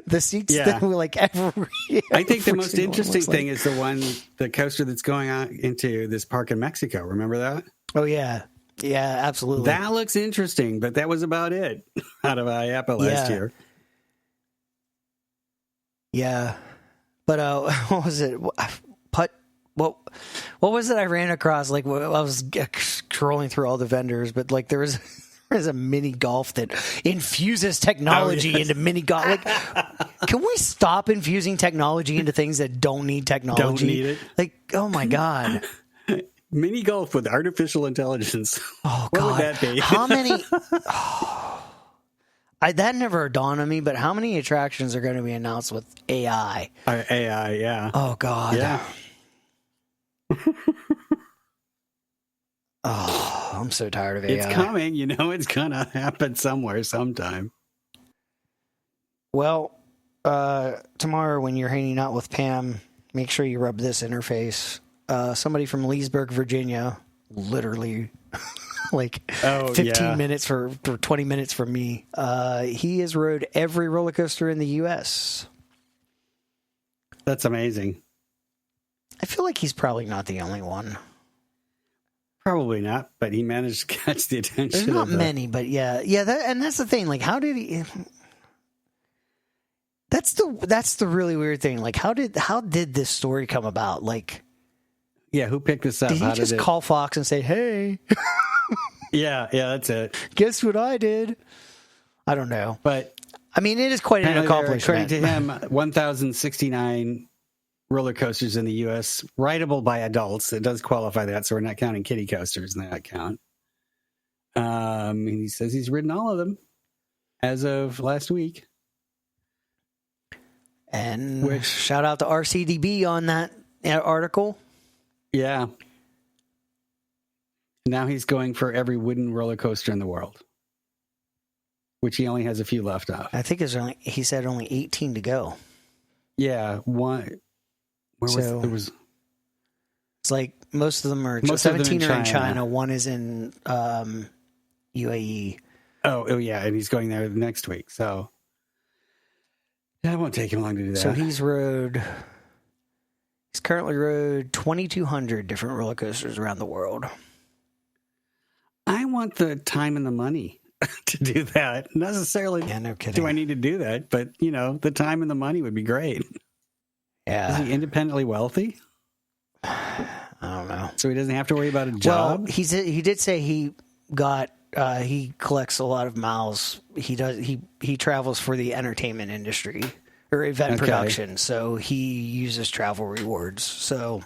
the seats that were like every. I think the most interesting thing is the coaster that's going on into this park in Mexico. Remember that? Oh yeah. Yeah, absolutely. That looks interesting, but that was about it out of IAPA last year. Yeah. But what was it? What was it I ran across? Like, I was scrolling through all the vendors, but like there's a mini golf that infuses technology into mini golf. Like, can we stop infusing technology into things that don't need technology? Don't need it. Like, oh my God. Mini golf with artificial intelligence. Oh, God. What would that be? How many... that never dawned on me, but how many attractions are going to be announced with AI? AI, yeah. Oh, God. Yeah. Oh, I'm so tired of AI. It's coming. You know it's going to happen somewhere, sometime. Well, tomorrow when you're hanging out with Pam, make sure you rub this interface. Somebody from Leesburg, Virginia, literally like 15 minutes for 20 minutes from me. He has rode every roller coaster in the U.S. That's amazing. I feel like he's probably not the only one. Probably not, but he managed to catch the attention. There's not many, but yeah. That's the thing. Like, how did he? That's the really weird thing. Like, how did this story come about? Like. Yeah, who picked this up? Did he just call Fox and say, hey? yeah, that's it. Guess what I did? I don't know. But, I mean, it is quite an accomplishment. According to him, 1,069 roller coasters in the U.S., rideable by adults. It does qualify that, so we're not counting kiddie coasters in that count. He says he's ridden all of them as of last week. And shout out to RCDB on that article. Yeah. Now he's going for every wooden roller coaster in the world, which he only has a few left of. I think he said only 18 to go. Yeah, one. It's like most of them are 17 are in China. One is in UAE. Oh yeah, and he's going there next week. So yeah, it won't take him long to do that. So he's currently rode 2,200 different roller coasters around the world. I want the time and the money to do that. Not necessarily. Yeah, no kidding. Do I need to do that? But the time and the money would be great. Yeah. Is he independently wealthy? I don't know. So he doesn't have to worry about a job? Well, he did say he collects a lot of miles. He travels for the entertainment industry or event production. So he uses travel rewards. So.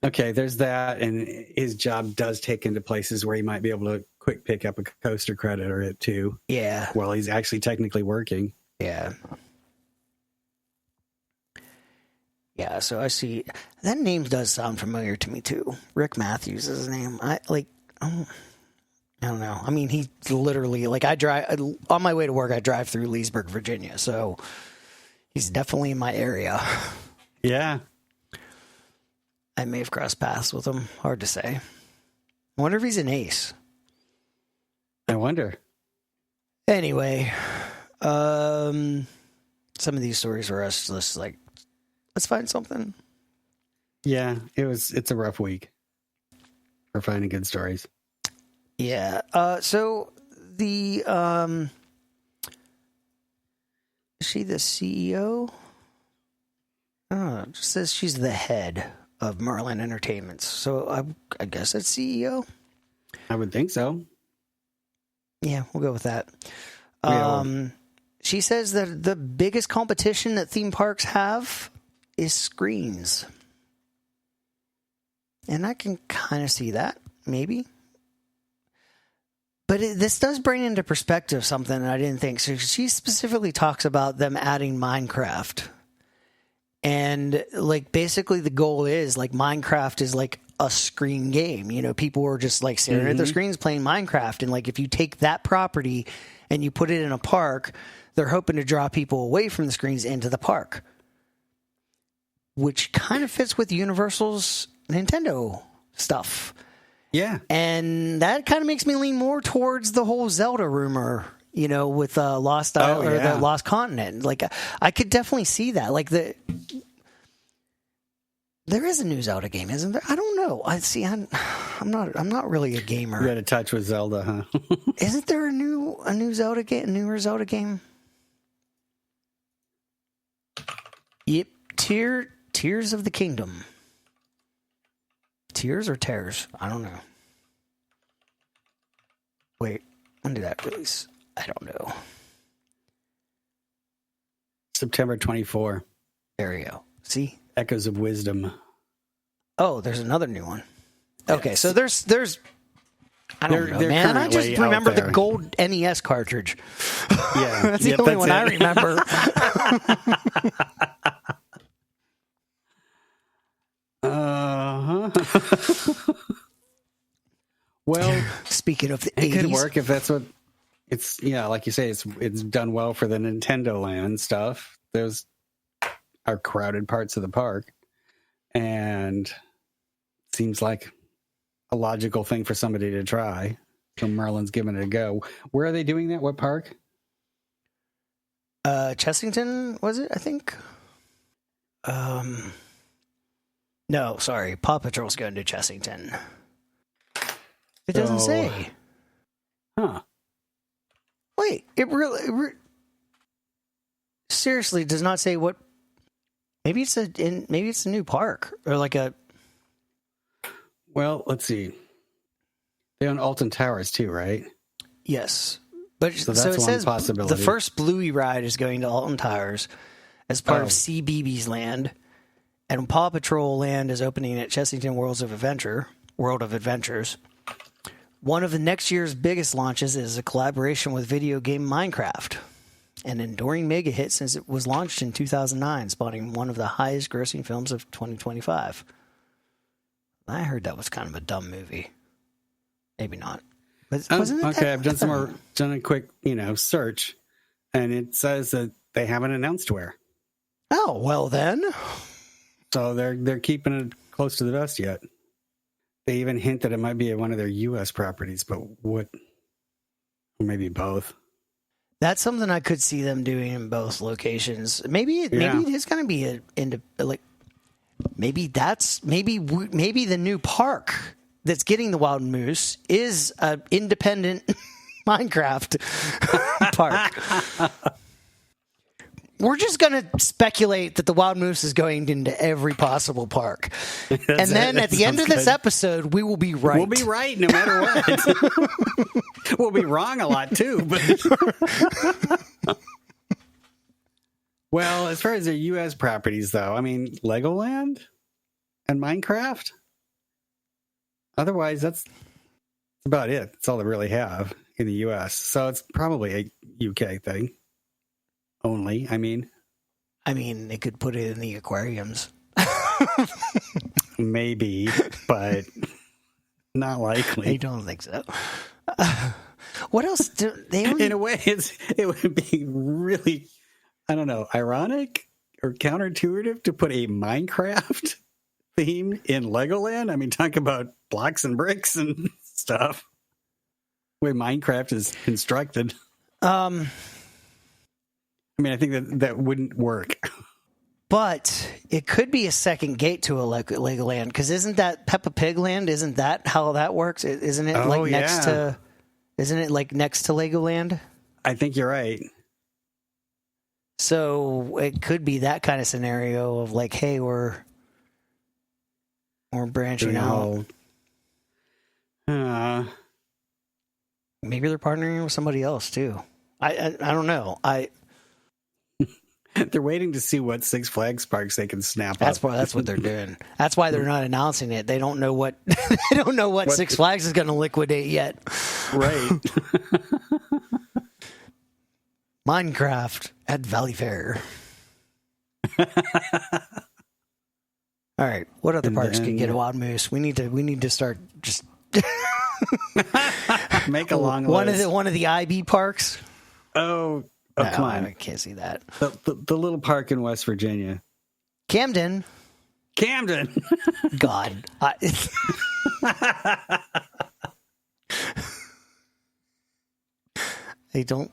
Okay, there's that. And his job does take into places where he might be able to quick pick up a coaster credit or it too. Yeah. While he's actually technically working. Yeah. Yeah, so I see that name does sound familiar to me too. Rick Matthews is his name. I don't know. I mean, he literally I drive on my way to work. I drive through Leesburg, Virginia, so he's definitely in my area. Yeah, I may have crossed paths with him. Hard to say. I wonder if he's an ace. I wonder. Anyway, some of these stories were us just like, let's find something. Yeah, it's a rough week for finding good stories. Yeah. So the is she the CEO? Oh, it just says she's the head of Merlin Entertainments. So I guess that's CEO. I would think so. Yeah, we'll go with that. Yeah. She says that the biggest competition that theme parks have is screens. And I can kind of see that, maybe. But this does bring into perspective something that I didn't think. So she specifically talks about them adding Minecraft. And, like, basically the goal is, like, Minecraft is, like, a screen game. You know, people are just, like, staring at their screens playing Minecraft. And, like, if you take that property and you put it in a park, they're hoping to draw people away from the screens into the park. Which kind of fits with Universal's Nintendo stuff. Yeah. And that kind of makes me lean more towards the whole Zelda rumor, you know, with Lost Isle or the Lost Continent. Like, I could definitely see that. Like, there is a new Zelda game, isn't there? I don't know. I'm not really a gamer. You had a touch with Zelda, huh? Isn't there a newer Zelda game? Yep, Tears of the Kingdom. Tears or Tears? I don't know. Wait, when did that release? I don't know. September 24. There you go. See? Echoes of Wisdom. Oh, there's another new one. Okay, so there's I don't know, they're man. I just currently remember out the there. gold NES cartridge. Yeah. That's the only one I remember. Well, Speaking of the it 80s. could work if that's what it's. Yeah, like you say, it's done well for the Nintendo Land stuff. Those are crowded parts of the park, and seems like a logical thing for somebody to try. So Merlin's giving it a go. Where are they doing that? What park? Chessington, was it? I think. No, sorry. Paw Patrol's going to Chessington. It doesn't say. Huh. Wait, it really seriously does not say what. Maybe it's a new park or like a. Well, let's see. They own Alton Towers too, right? Yes, but So that's it one says possibility. the first Bluey ride is going to Alton Towers as part of CBeebies Land, and Paw Patrol Land is opening at Chessington World of Adventures. One of the next year's biggest launches is a collaboration with video game Minecraft, an enduring mega hit since it was launched in 2009, spawning one of the highest grossing films of 2025. I heard that was kind of a dumb movie. Maybe not. But wasn't it okay, I've done a quick, search, and it says that they haven't announced where. Oh, well then. So they're keeping it close to the vest yet. They even hint that it might be one of their U.S. properties, but what? Or maybe both. That's something I could see them doing in both locations. Maybe it is going to be maybe the new park that's getting the Wild Moose is an independent Minecraft park. We're just going to speculate that the Wild Moose is going into every possible park. And then at the end of this episode, we will be right. We'll be right no matter what. We'll be wrong a lot too. But well, as far as their U.S. properties, though, I mean, Legoland and Minecraft. Otherwise, that's about it. That's all they really have in the U.S. So it's probably a U.K. thing. Only, I mean, they could put it in the aquariums. Maybe, but not likely. I don't think so. What else do they? In a way, it would be really, I don't know, ironic or counterintuitive to put a Minecraft theme in Legoland. I mean, talk about blocks and bricks and stuff. The way Minecraft is constructed. I I mean, I think that wouldn't work. But it could be a second gate to a Legoland, because isn't that Peppa Pig Land? Isn't that how that works? Isn't it next to? Isn't it like next to Legoland? I think you're right. So it could be that kind of scenario of like, hey, we're branching out. Maybe they're partnering with somebody else too. I don't know. They're waiting to see what Six Flags parks they can snap up. That's what they're doing. That's why they're not announcing it. They don't know what Six Flags is going to liquidate yet. Right. Minecraft at Valley Fair. All right, what other parks can get a wild moose? We need to start just make a long list. One of the IB parks. Oh, no, come on! I can't see that. The little park in West Virginia, Camden. God, I don't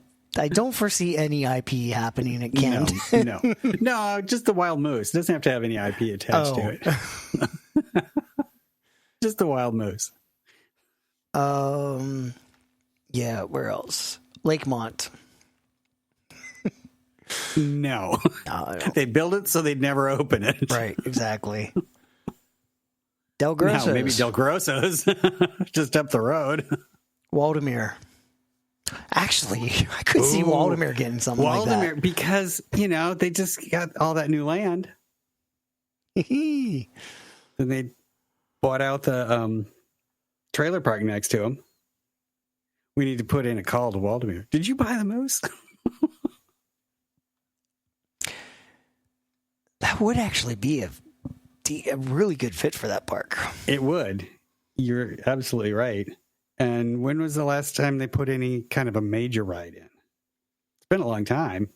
foresee any IP happening at Camden. No, just the wild moose. It doesn't have to have any IP attached to it. Just the wild moose. Yeah, where else? Lakemont. No. They build it so they'd never open it. Right, exactly. Del Grosso's. No, maybe Del Grosso's. Just up the road. Waldemere. Actually, I could see Waldemere getting something like that. Because, they just got all that new land. Then they bought out the trailer park next to them. We need to put in a call to Waldemere. Did you buy the moose? That would actually be a really good fit for that park. It would. You're absolutely right. And when was the last time they put any kind of a major ride in? It's been a long time.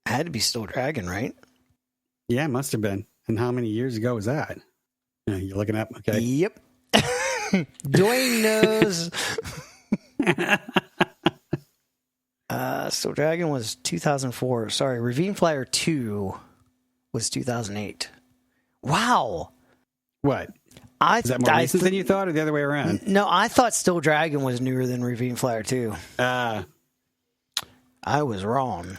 It had to be Still Dragon, right? Yeah, it must have been. And how many years ago was that? You're looking up? Okay. Yep. Dwayne knows. Still Dragon was 2004. Sorry, Ravine Flyer 2 was 2008. Wow. What? Is that more recent than you thought, or the other way around? No, I thought Still Dragon was newer than Ravine Flyer 2. I was wrong.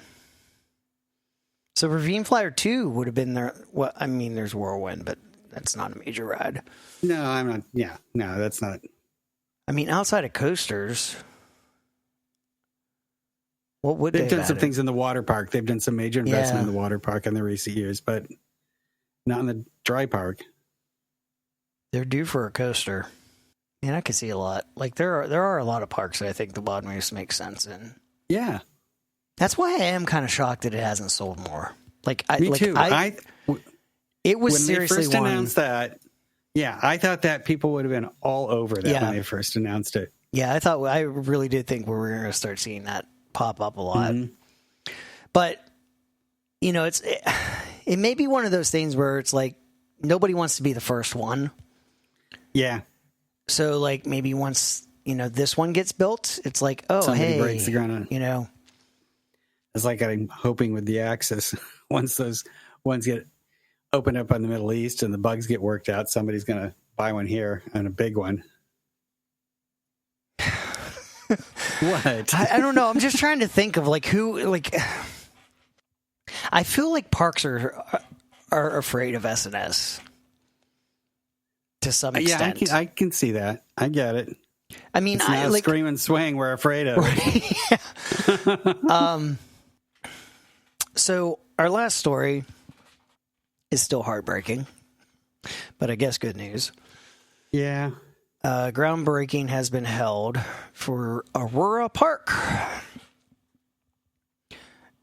So Ravine Flyer 2 would have been there. Well, I mean, there's Whirlwind, but that's not a major ride. No, I'm not. Yeah, no, that's not. I mean, outside of coasters, what would they've they done some things in the water park. They've done some major investment in the water park in the recent years, but not in the dry park. They're due for a coaster. And I can see a lot. Like there are a lot of parks that I think the Wild Moose makes sense in. Yeah. That's why I am kind of shocked that it hasn't sold more. Me too. It was when seriously they first announced that. Yeah, I thought that people would have been all over that when they first announced it. Yeah, I really did think we were going to start seeing that pop up a lot. Mm-hmm. But it may be one of those things where it's like nobody wants to be the first one. Yeah. So like maybe once, this one gets built, it's like, oh, somebody breaks the ground. It's like I'm hoping with the Axis, once those ones get opened up on the Middle East and the bugs get worked out, somebody's going to buy one here and a big one. What? I don't know. I'm just trying to think of who. I feel like parks are afraid of SNS to some extent. Yeah, I can see that. I get it. I mean, it's not scream and swing we're afraid of. Right? So our last story is still heartbreaking, but I guess good news. Yeah. Groundbreaking has been held for Aurora Park.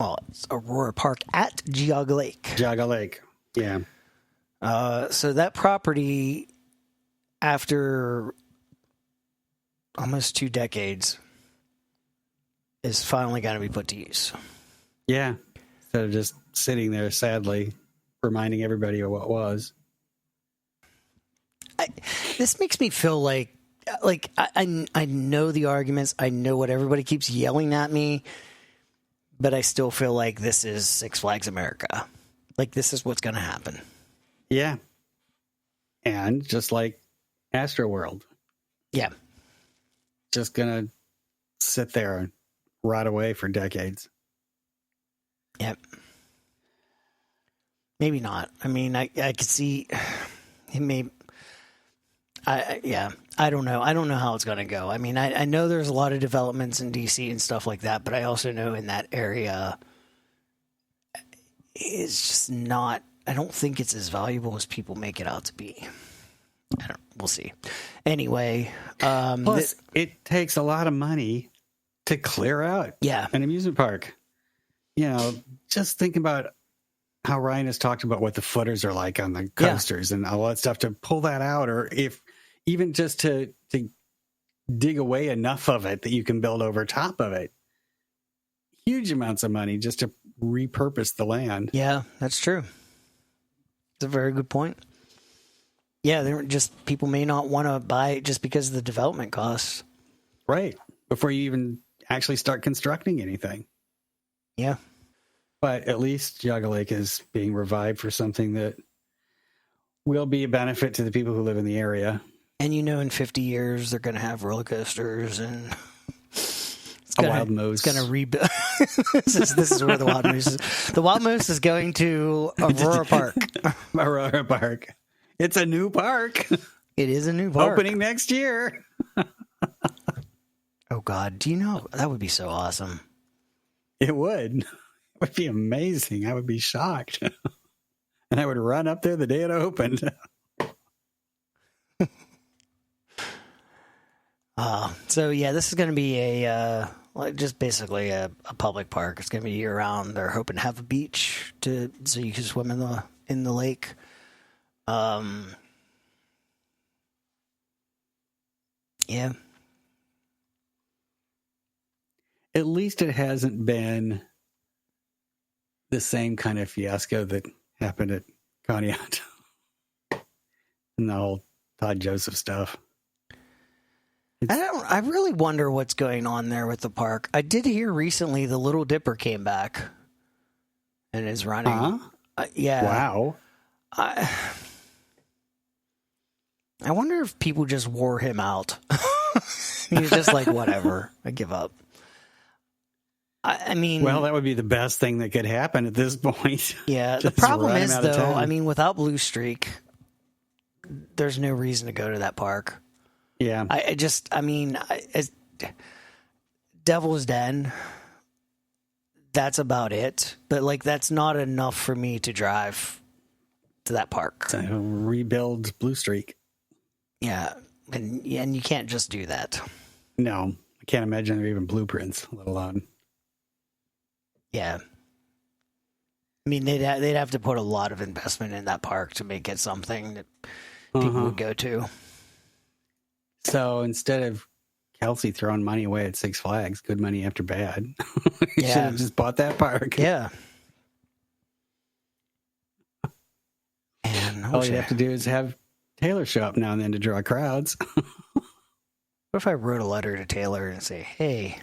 Well, it's Aurora Park at Geauga Lake. Geauga Lake, yeah. So that property, after almost 2 decades, is finally going to be put to use. Yeah. Instead of just sitting there sadly reminding everybody of what was. This makes me feel like I know the arguments. I know what everybody keeps yelling at me. but I still feel like this is Six Flags America. Like, this is what's going to happen. Yeah. And just like Astroworld. Yeah. Just going to sit there and rot away for decades. Yep. Maybe not. I mean, I could see it may. I don't know. I don't know how it's going to go. I mean, I know there's a lot of developments in DC and stuff like that, but I also know in that area, it's just not. I don't think it's as valuable as people make it out to be. We'll see. Anyway, plus it takes a lot of money to clear out an amusement park. You know, just think about how Ryan has talked about what the footers are like on the coasters and all that stuff, to pull that out, or if even just to dig away enough of it that you can build over top of it. Huge amounts of money just to repurpose the land. Yeah, that's true. It's a very good point. Yeah, they're just, people may not want to buy it just because of the development costs. Right. Before you even actually start constructing anything. Yeah. But at least Jaga Lake is being revived for something that will be a benefit to the people who live in the area. And in 50 years, they're going to have roller coasters and a wild moose. It's going to rebuild. This is where the wild moose is. The wild moose is going to Aurora Park. Aurora Park. It's a new park. It is a new park. Opening next year. Oh, God. Do you know? That would be so awesome. It would. It would be amazing. I would be shocked. And I would run up there the day it opened. So, yeah, this is going to be just basically a public park. It's going to be year round. They're hoping to have a beach so you can swim in the lake. Yeah. At least it hasn't been the same kind of fiasco that happened at Conneaut and the whole Todd Joseph stuff. I really wonder what's going on there with the park. I did hear recently the Little Dipper came back and is running. Huh? Yeah. Wow. I wonder if people just wore him out. He's just like, whatever, I give up. I mean, well, that would be the best thing that could happen at this point. Yeah. The problem is, though, I mean, without Blue Streak, there's no reason to go to that park. Yeah. Devil's Den, that's about it. But, like, that's not enough for me to drive to that park. So rebuild Blue Streak. Yeah. And you can't just do that. No. I can't imagine there are even blueprints, let alone. Yeah. I mean, they'd have to put a lot of investment in that park to make it something that people would go to. So instead of Kelce throwing money away at Six Flags, good money after bad, you should have just bought that park. Yeah. And all you have to do is have Taylor show up now and then to draw crowds. What if I wrote a letter to Taylor and say, hey,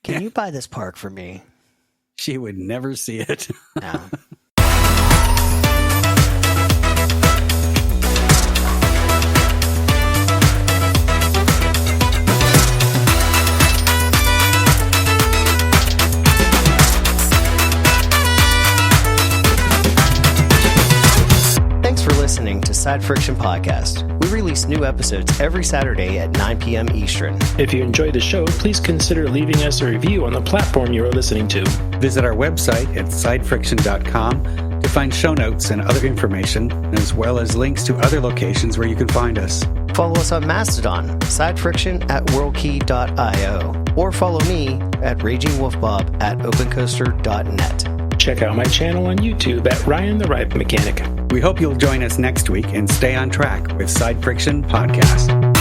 can you buy this park for me? She would never see it. No. Thanks for listening to Side Friction Podcast. We release new episodes every Saturday at 9 p.m. Eastern. If you enjoy the show, please consider leaving us a review on the platform you are listening to. Visit our website at sidefriction.com to find show notes and other information, as well as links to other locations where you can find us. Follow us on Mastodon, sidefriction at worldkey.io, or follow me at RagingWolfBob at opencoaster.net. Check out my channel on YouTube at Ryan the Ride Mechanic. We hope you'll join us next week and stay on track with Side Friction Podcast.